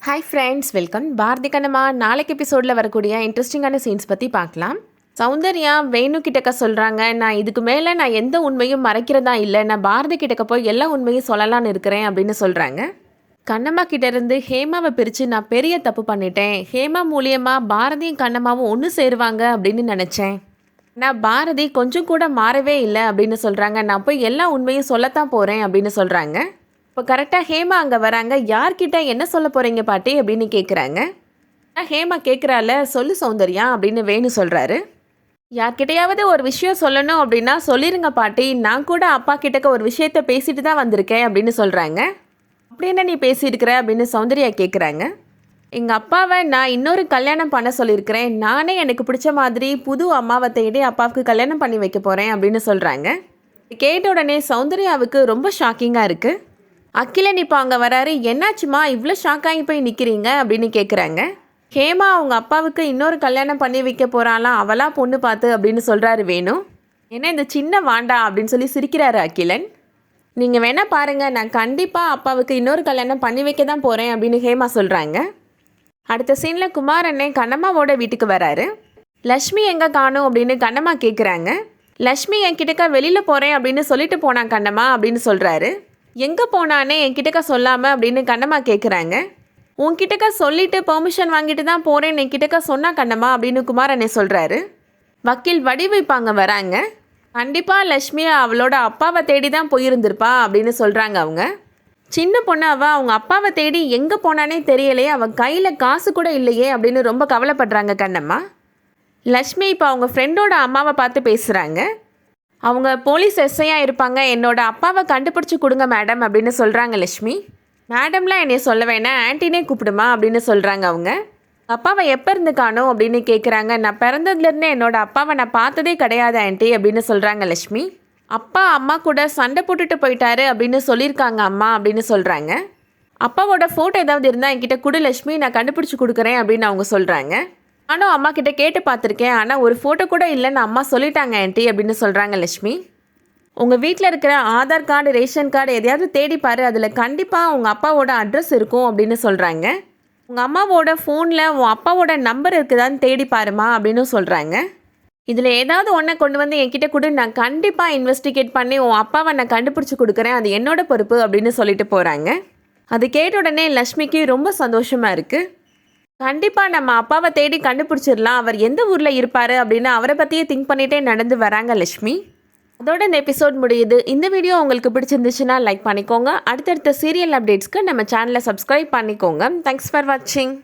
Hi friends, welcome. Bharathi Kannamma நாளைக்கு எபிசோடில் வரக்கூடிய இன்ட்ரெஸ்டிங்கான சீன்ஸ் பற்றி பார்க்கலாம். சௌந்தர்யா வேணு கிட்டக்க சொல்கிறாங்க, நான் இதுக்கு மேலே நான் எந்த உண்மையும் மறைக்கிறதா இல்லை, நான் பாரதி கிட்டக்க போய் எல்லா உண்மையும் சொல்லலான்னு இருக்கிறேன் அப்படின்னு சொல்கிறாங்க. கண்ணம்மா கிட்டேருந்து ஹேமாவை பிரித்து நான் பெரிய தப்பு பண்ணிட்டேன், ஹேமா மூலியமாக பாரதியும் கண்ணம்மாவும் ஒன்று சேருவாங்க அப்படின்னு நினச்சேன். நான் பாரதி கொஞ்சம் கூட மாறவே இல்லை அப்படின்னு சொல்கிறாங்க. நான் போய் எல்லா உண்மையும் சொல்லத்தான் போகிறேன் அப்படின்னு சொல்கிறாங்க. இப்போ கரெக்டாக ஹேமா அங்கே வராங்க. யார்கிட்ட என்ன சொல்ல போகிறீங்க பாட்டி அப்படின்னு கேட்குறாங்க. ஹேமா கேட்குறால, சொல்லு சௌந்தர்யா அப்படின்னு வேணு சொல்கிறாரு. யார்கிட்டையாவது ஒரு விஷயம் சொல்லணும் அப்படின்னா சொல்லிடுங்க பாட்டி, நான் கூட அப்பா கிட்டக்க ஒரு விஷயத்த பேசிட்டு தான் வந்திருக்கேன் அப்படின்னு சொல்கிறாங்க. அப்படி என்ன நீ பேசியிருக்கிற அப்படின்னு சௌந்தர்யா கேட்குறாங்க. எங்கள் அப்பாவை நான் இன்னொரு கல்யாணம் பண்ண சொல்லியிருக்கிறேன், நானே எனக்கு பிடிச்ச மாதிரி புது அம்மாவை தேடி அப்பாவுக்கு கல்யாணம் பண்ணி வைக்க போகிறேன் அப்படின்னு சொல்கிறாங்க. கேட்ட உடனே சௌந்தர்யாவுக்கு ரொம்ப ஷாக்கிங்காக இருக்குது. அகிலன் இப்போ அங்கே வராரு. என்னாச்சுமா இவ்வளோ ஷாக்காகி போய் நிற்கிறீங்க அப்படின்னு கேட்குறாங்க. ஹேமா அவங்க அப்பாவுக்கு இன்னொரு கல்யாணம் பண்ணி வைக்க போகிறாளாம், அவளாக பொண்ணு பார்த்து அப்படின்னு சொல்கிறாரு வேணு. ஏன்னா இந்த சின்ன வாண்டா அப்படின்னு சொல்லி சிரிக்கிறாரு அகிலன். நீங்கள் வேணால் பாருங்கள், நான் கண்டிப்பாக அப்பாவுக்கு இன்னொரு கல்யாணம் பண்ணி வைக்க தான் போகிறேன் அப்படின்னு ஹேமா சொல்கிறாங்க. அடுத்த சீனில் குமார் அண்ணன் கண்ணம்மாவோட வீட்டுக்கு வராரு. லக்ஷ்மி எங்கே காணும் அப்படின்னு கண்ணம்மா கேட்குறாங்க. லக்ஷ்மி என்கிட்டக்க வெளியில் போகிறேன் அப்படின்னு சொல்லிட்டு போனான் கண்ணம்மா அப்படின்னு சொல்கிறாரு. எங்கே போனானே என்கிட்டக்க சொல்லாமல் அப்படின்னு கண்ணம்மா கேட்குறாங்க. உன்கிட்டக்க சொல்லிவிட்டு பெர்மிஷன் வாங்கிட்டு தான் போகிறேன்னு என்கிட்டக்க சொன்னா கண்ணம்மா அப்படின்னு குமாரண்ணே சொல்கிறாரு. வக்கீல் வடிவு இப்போ அங்கே வராங்க. கண்டிப்பாக லக்ஷ்மி அவளோட அப்பாவை தேடி தான் போயிருந்திருப்பா அப்படின்னு சொல்கிறாங்க அவங்க. சின்ன பொண்ணு அவள் அவங்க அப்பாவை தேடி எங்கே போனானே தெரியலையே, அவள் கையில் காசு கூட இல்லையே அப்படின்னு ரொம்ப கவலைப்படுறாங்க கண்ணம்மா. லக்ஷ்மி இப்போ அவங்க ஃப்ரெண்டோட அம்மாவை பார்த்து பேசுகிறாங்க. அவங்க போலீஸ் எஸ்ஐயாக இருப்பாங்க, என்னோட அப்பாவை கண்டுபிடிச்சி கொடுங்க மேடம் அப்படின்னு சொல்கிறாங்க லக்ஷ்மி. மேடம்லாம் என்னை சொல்ல வேணாம், ஆன்ட்டினே கூப்பிடுமா அப்படின்னு சொல்கிறாங்க அவங்க. அப்பாவை எப்போ இருந்து காணும் அப்படின்னு கேட்குறாங்க. நான் பிறந்ததுலேருந்தே என்னோட அப்பாவை நான் பார்த்ததே கிடையாது ஆன்ட்டி அப்படின்னு சொல்கிறாங்க லக்ஷ்மி. அப்பா அம்மா கூட சண்டை போட்டுட்டு போயிட்டாரு அப்படின்னு சொல்லியிருக்காங்க அம்மா அப்படின்னு சொல்கிறாங்க. அப்பாவோட ஃபோட்டோ ஏதாவது இருந்தால் என்கிட்ட கொடு லக்ஷ்மி, நான் கண்டுபிடிச்சி கொடுக்குறேன் அப்படின்னு அவங்க சொல்கிறாங்க. நானும் அம்மா கிட்டே கேட்டு பார்த்துருக்கேன், ஆனால் ஒரு ஃபோட்டோ கூட இல்லைன்னு அம்மா சொல்லிட்டாங்க ஆன்ட்டி அப்படின்னு சொல்கிறாங்க லக்ஷ்மி. உங்கள் வீட்டில் இருக்கிற ஆதார் கார்டு ரேஷன் கார்டு எதையாவது தேடிப்பார், அதில் கண்டிப்பாக உங்கள் அப்பாவோட அட்ரஸ் இருக்கும் அப்படின்னு சொல்கிறாங்க. உங்கள் அம்மாவோட ஃபோனில் உன் அப்பாவோட நம்பர் இருக்குதான்னு தேடிப்பாருமா அப்படின்னு சொல்கிறாங்க. இதில் ஏதாவது ஒன்றை கொண்டு வந்து என்கிட்ட கூட நான் கண்டிப்பாக இன்வெஸ்டிகேட் பண்ணி உன் அப்பாவை நான் கண்டுபிடிச்சி கொடுக்குறேன், அது என்னோட பொறுப்பு அப்படின்னு சொல்லிட்டு போகிறாங்க. அது கேட்ட உடனே லக்ஷ்மிக்கு ரொம்ப சந்தோஷமாக இருக்குது. கண்டிப்பாக நம்ம அப்பாவை தேடி கண்டுபிடிச்சிடலாம், அவர் எந்த ஊரில் இருப்பார் அப்படின்னு அவரை பற்றியே திங்க் பண்ணிகிட்டே நடந்து வராங்க லக்ஷ்மி. அதோட இந்த எபிசோட் முடியுது. இந்த வீடியோ உங்களுக்கு பிடிச்சிருந்துச்சுன்னா லைக் பண்ணிக்கோங்க. அடுத்தடுத்த சீரியல் அப்டேட்ஸ்க்கு நம்ம சேனலை சப்ஸ்கிரைப் பண்ணிக்கோங்க. தேங்க்ஸ் ஃபார் வாட்சிங்.